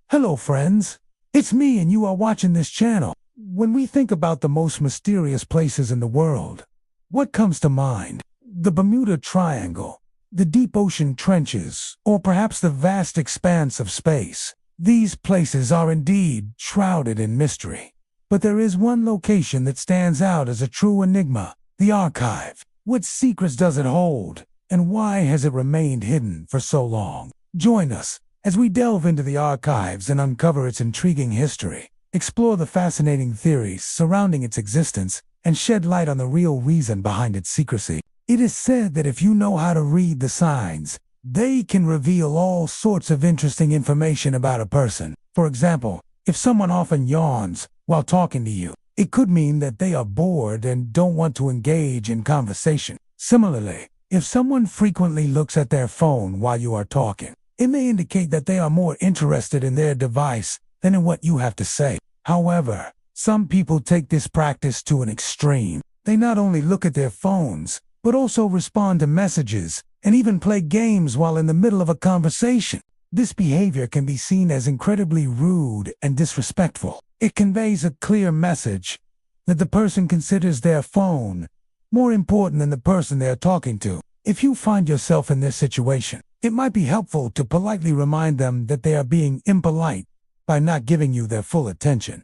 Hello friends, it's me and you are watching this channel. When we think about the most mysterious places in the world, what comes to mind? The Bermuda Triangle, the deep ocean trenches, or perhaps the vast expanse of space. These places are indeed shrouded in mystery. But there is one location that stands out as a true enigma, the archive. What secrets does it hold, and why has it remained hidden for so long? Join us as we delve into the archives and uncover its intriguing history, explore the fascinating theories surrounding its existence, and shed light on the real reason behind its secrecy. It is said that if you know how to read the signs, they can reveal all sorts of interesting information about a person. For example, if someone often yawns while talking to you, it could mean that they are bored and don't want to engage in conversation. Similarly, if someone frequently looks at their phone while you are talking, it may indicate that they are more interested in their device than in what you have to say. However, some people take this practice to an extreme. They not only look at their phones, but also respond to messages and even play games while in the middle of a conversation. This behavior can be seen as incredibly rude and disrespectful. It conveys a clear message that the person considers their phone more important than the person they are talking to. If you find yourself in this situation, it might be helpful to politely remind them that they are being impolite by not giving you their full attention.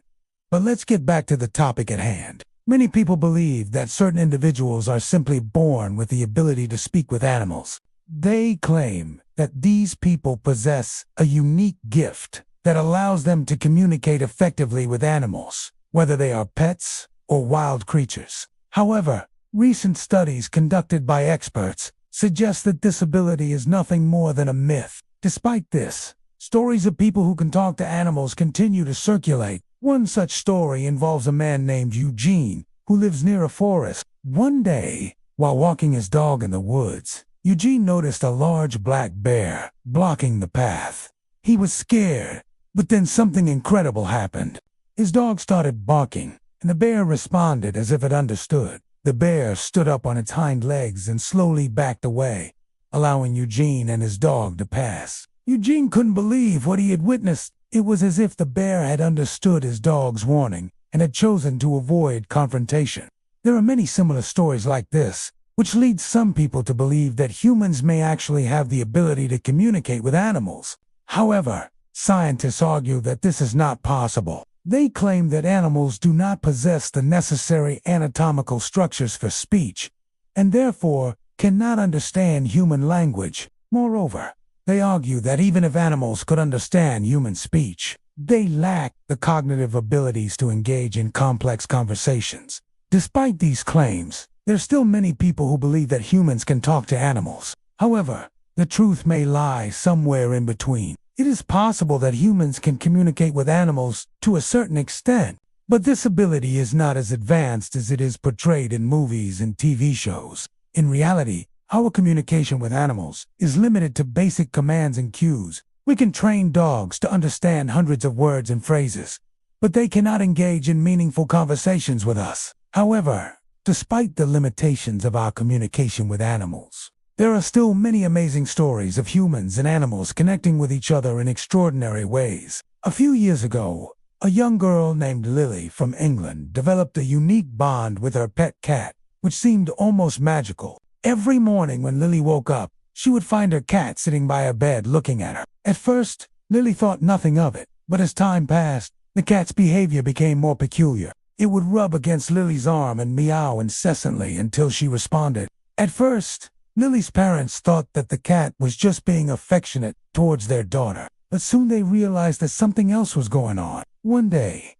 But let's get back to the topic at hand. Many people believe that certain individuals are simply born with the ability to speak with animals. They claim that these people possess a unique gift that allows them to communicate effectively with animals, whether they are pets or wild creatures. However, recent studies conducted by experts suggest that this ability is nothing more than a myth. Despite this, stories of people who can talk to animals continue to circulate. One such story involves a man named Eugene who lives near a forest. One day, while walking his dog in the woods, Eugene noticed a large black bear blocking the path. He was scared, but then something incredible happened. His dog started barking, and the bear responded as if it understood. The bear stood up on its hind legs and slowly backed away, allowing Eugene and his dog to pass. Eugene couldn't believe what he had witnessed. It was as if the bear had understood his dog's warning and had chosen to avoid confrontation. There are many similar stories like this, which leads some people to believe that humans may actually have the ability to communicate with animals. However, scientists argue that this is not possible. They claim that animals do not possess the necessary anatomical structures for speech, and therefore cannot understand human language. Moreover, they argue that even if animals could understand human speech, they lack the cognitive abilities to engage in complex conversations. Despite these claims, there are still many people who believe that humans can talk to animals. However, the truth may lie somewhere in between. It is possible that humans can communicate with animals to a certain extent, but this ability is not as advanced as it is portrayed in movies and TV shows. In reality, our communication with animals is limited to basic commands and cues. We can train dogs to understand hundreds of words and phrases, but they cannot engage in meaningful conversations with us. However, despite the limitations of our communication with animals, there are still many amazing stories of humans and animals connecting with each other in extraordinary ways. A few years ago, a young girl named Lily from England developed a unique bond with her pet cat, which seemed almost magical. Every morning when Lily woke up, she would find her cat sitting by her bed looking at her. At first, Lily thought nothing of it, but as time passed, the cat's behavior became more peculiar. It would rub against Lily's arm and meow incessantly until she responded. At first, Lily's parents thought that the cat was just being affectionate towards their daughter, but soon they realized that something else was going on. One day,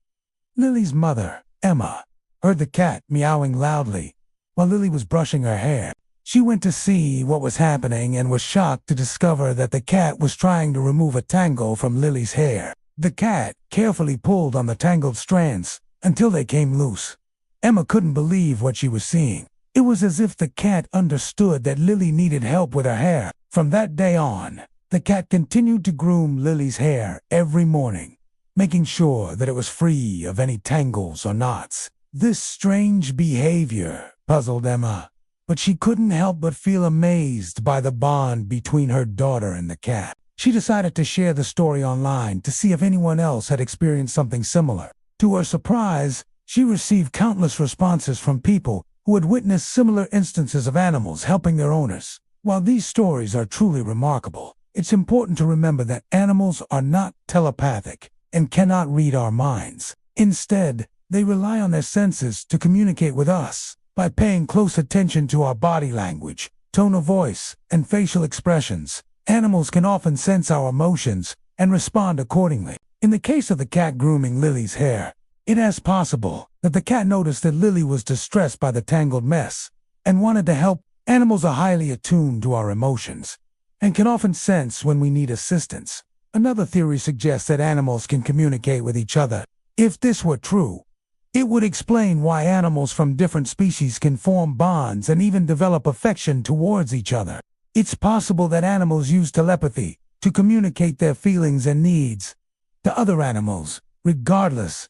Lily's mother, Emma, heard the cat meowing loudly while Lily was brushing her hair. She went to see what was happening and was shocked to discover that the cat was trying to remove a tangle from Lily's hair. The cat carefully pulled on the tangled strands until they came loose. Emma couldn't believe what she was seeing. It was as if the cat understood that Lily needed help with her hair. From that day on, the cat continued to groom Lily's hair every morning, making sure that it was free of any tangles or knots. This strange behavior puzzled Emma, but she couldn't help but feel amazed by the bond between her daughter and the cat. She decided to share the story online to see if anyone else had experienced something similar. To her surprise, she received countless responses from people who had witnessed similar instances of animals helping their owners. While these stories are truly remarkable, it's important to remember that animals are not telepathic and cannot read our minds. Instead, they rely on their senses to communicate with us. By paying close attention to our body language, tone of voice, and facial expressions, animals can often sense our emotions and respond accordingly. In the case of the cat grooming Lily's hair, it is possible that the cat noticed that Lily was distressed by the tangled mess and wanted to help. Animals are highly attuned to our emotions and can often sense when we need assistance. Another theory suggests that animals can communicate with each other. If this were true, it would explain why animals from different species can form bonds and even develop affection towards each other. It's possible that animals use telepathy to communicate their feelings and needs to other animals, regardless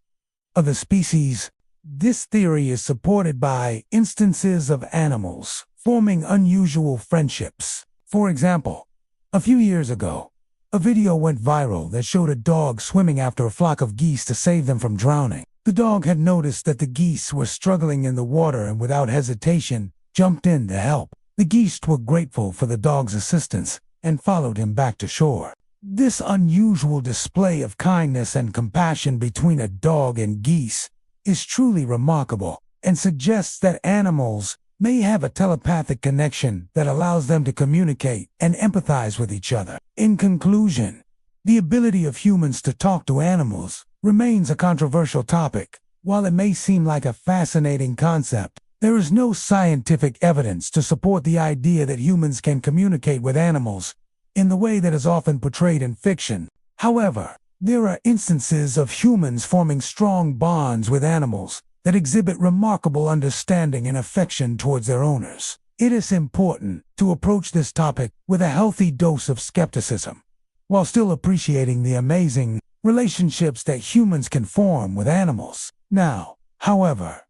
of the species. This theory is supported by instances of animals forming unusual friendships. For example, a few years ago, a video went viral that showed a dog swimming after a flock of geese to save them from drowning. The dog had noticed that the geese were struggling in the water and without hesitation jumped in to help. The geese were grateful for the dog's assistance and followed him back to shore. This unusual display of kindness and compassion between a dog and geese is truly remarkable and suggests that animals may have a telepathic connection that allows them to communicate and empathize with each other. In conclusion, the ability of humans to talk to animals remains a controversial topic. While it may seem like a fascinating concept, there is no scientific evidence to support the idea that humans can communicate with animals in the way that is often portrayed in fiction. However, there are instances of humans forming strong bonds with animals that exhibit remarkable understanding and affection towards their owners. It is important to approach this topic with a healthy dose of skepticism, while still appreciating the amazing relationships that humans can form with animals. Now, however,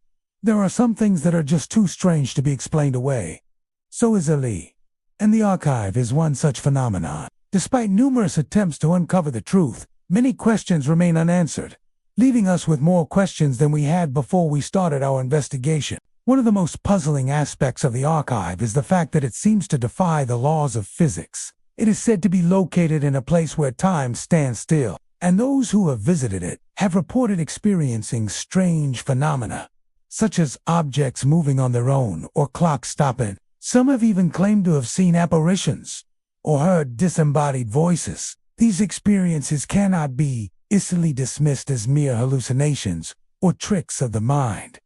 there are some things that are just too strange to be explained away. So is Ali, and the archive is one such phenomenon. Despite numerous attempts to uncover the truth, many questions remain unanswered, leaving us with more questions than we had before we started our investigation. One of the most puzzling aspects of the archive is the fact that it seems to defy the laws of physics. It is said to be located in a place where time stands still, and those who have visited it have reported experiencing strange phenomena, such as objects moving on their own or clocks stopping. Some have even claimed to have seen apparitions or heard disembodied voices. These experiences cannot be easily dismissed as mere hallucinations or tricks of the mind,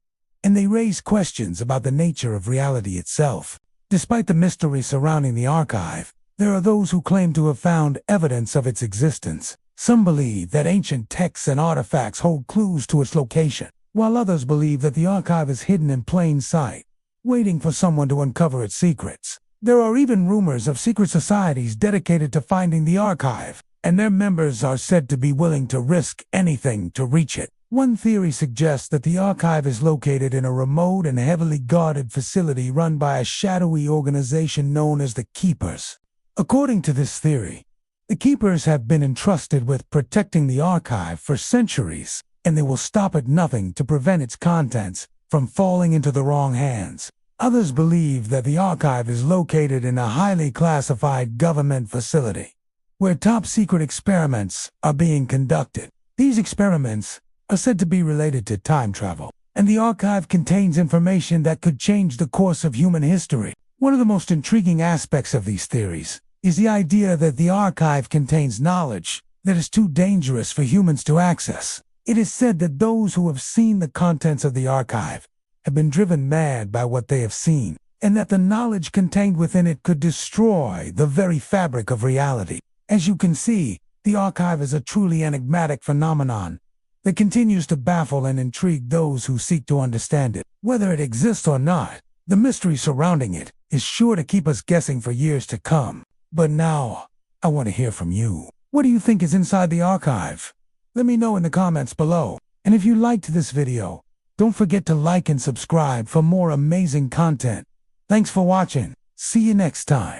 and they raise questions about the nature of reality itself. Despite the mystery surrounding the archive, there are those who claim to have found evidence of its existence. Some believe that ancient texts and artifacts hold clues to its location, while others believe that the archive is hidden in plain sight, waiting for someone to uncover its secrets. There are even rumors of secret societies dedicated to finding the archive, and their members are said to be willing to risk anything to reach it. One theory suggests that the archive is located in a remote and heavily guarded facility run by a shadowy organization known as the Keepers. According to this theory, the Keepers have been entrusted with protecting the archive for centuries, and they will stop at nothing to prevent its contents from falling into the wrong hands. Others believe that the archive is located in a highly classified government facility, where top-secret experiments are being conducted. These experiments are said to be related to time travel, and the archive contains information that could change the course of human history. One of the most intriguing aspects of these theories is the idea that the archive contains knowledge that is too dangerous for humans to access. It is said that those who have seen the contents of the archive have been driven mad by what they have seen, and that the knowledge contained within it could destroy the very fabric of reality. As you can see, the archive is a truly enigmatic phenomenon that continues to baffle and intrigue those who seek to understand it. Whether it exists or not, the mystery surrounding it is sure to keep us guessing for years to come. But now, I want to hear from you. What do you think is inside the archive? Let me know in the comments below. And if you liked this video, don't forget to like and subscribe for more amazing content. Thanks for watching. See you next time.